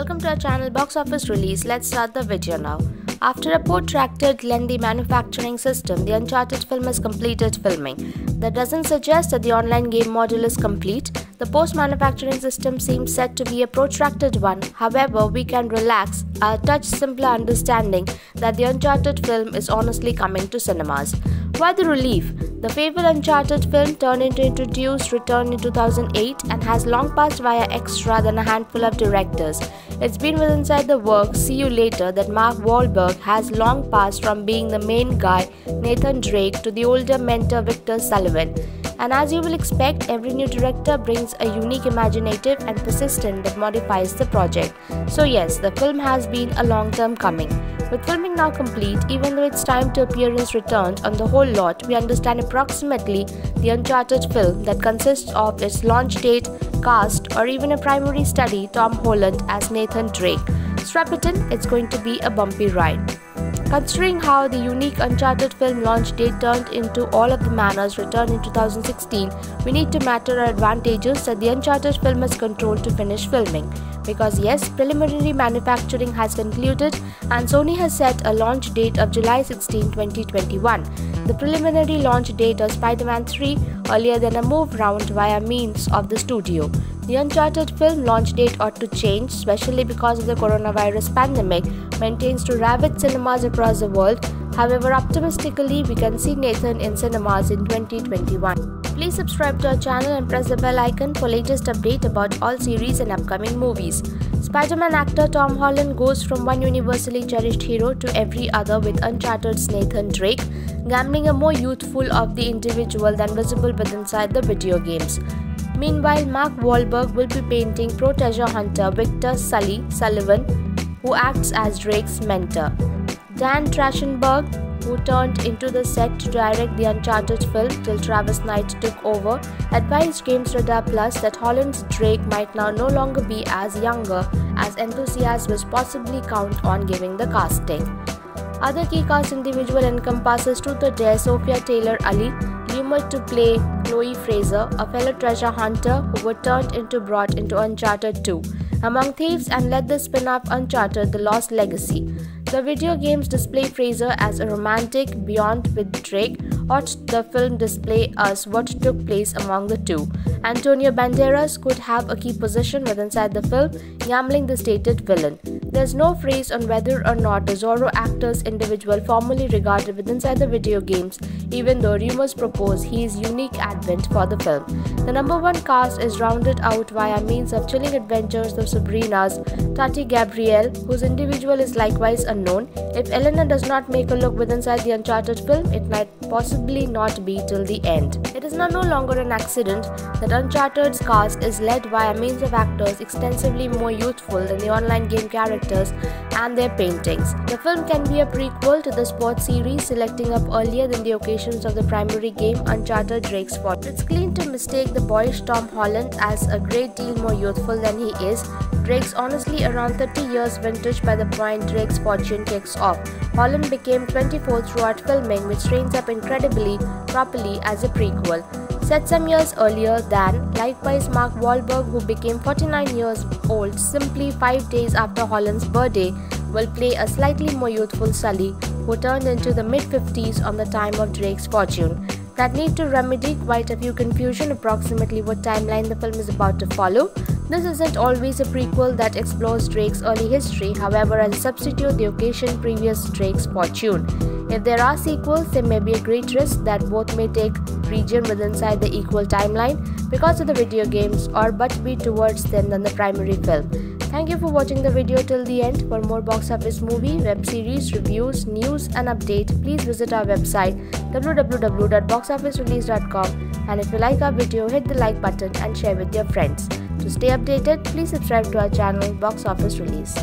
Welcome to our channel Box Office Release. Let's start the video now. After a protracted, lengthy manufacturing system, the Uncharted film has completed filming. That doesn't suggest that the online game module is complete. The post-manufacturing system seems set to be a protracted one. However, we can relax a touch simpler understanding that the Uncharted film is honestly coming to cinemas. Why the relief? The fabled Uncharted film turned into introduced returned in 2008 and has long passed via extra than a handful of directors. It's been with inside the works See You Later that Mark Wahlberg has long passed from being the main guy Nathan Drake to the older mentor Victor Sullivan. And as you will expect, every new director brings a unique imaginative and persistent that modifies the project. So yes, the film has been a long term coming. With filming now complete, even though its time to appearance returned on the whole lot, we understand approximately the Uncharted film that consists of its launch date, cast, or even a primary study, Tom Holland as Nathan Drake. Strap it in, it's going to be a bumpy ride. Considering how the unique Uncharted film launch date turned into all of the manners returned in 2016, we need to matter our advantages that the Uncharted film has control to finish filming. Because yes, preliminary manufacturing has concluded and Sony has set a launch date of July 16, 2021. The preliminary launch date of Spider-Man 3 earlier than a move round via means of the studio. The Uncharted film launch date ought to change, especially because of the coronavirus pandemic maintains to ravage cinemas across the world. However, optimistically, we can see Nathan in cinemas in 2021. Please subscribe to our channel and press the bell icon for latest update about all series and upcoming movies. Spider-Man actor Tom Holland goes from one universally cherished hero to every other with Uncharted's Nathan Drake, gambling a more youthful of the individual than visible within inside the video games. Meanwhile, Mark Wahlberg will be painting pro-treasure hunter Victor Sullivan, who acts as Drake's mentor. Dan Trachtenberg, who turned into the set to direct the Uncharted film till Travis Knight took over, advised GamesRadar Plus that Holland's Drake might now no longer be as younger as enthusiasts would possibly count on giving the casting. Other key cast individual encompasses Truth or Dare Sophia Taylor-Ali, rumored to play Chloe Fraser, a fellow treasure hunter who was brought into Uncharted 2, among thieves, and led the spin-off Uncharted: The Lost Legacy. The video games display Fraser as a romantic beyond with Drake, or the film display us what took place among the two. Antonio Banderas could have a key position within inside the film, gambling the stated villain. There's no phrase on whether or not the Zorro actor's individual formally regarded within inside the video games, even though rumors propose he is unique advent for the film. The number one cast is rounded out via means of chilling adventures of Sabrina's Tati Gabrielle, whose individual is likewise unknown. If Elena does not make a look within inside the Uncharted film, it might possibly not be till the end. It is now no longer an accident that Uncharted's cast is led via means of actors extensively more youthful than the online game characters and their paintings. The film can be a prequel to the sports series, selecting up earlier than the occasions of the primary game Uncharted Drake's Fortune. It's clean to mistake the boyish Tom Holland as a great deal more youthful than he is. Drake's honestly around 30 years vintage by the point Drake's Fortune kicks off. Holland became 24 throughout filming, which trains up incredibly properly as a prequel. Set some years earlier than, likewise Mark Wahlberg, who became 49 years old simply 5 days after Holland's birthday, will play a slightly more youthful Sully, who turned into the mid-50s on the time of Drake's Fortune. That need to remedy quite a few confusion approximately what timeline the film is about to follow. This isn't always a prequel that explores Drake's early history, however, as a substitute the occasion previous Drake's Fortune. If there are sequels, there may be a great risk that both may take region within inside the equal timeline because of the video games, or but be towards them than the primary film. Thank you for watching the video till the end. For more box office movie, web series, reviews, news and update, please visit our website www.boxofficerelease.com, and if you like our video, hit the like button and share with your friends. To stay updated, please subscribe to our channel Box Office Release.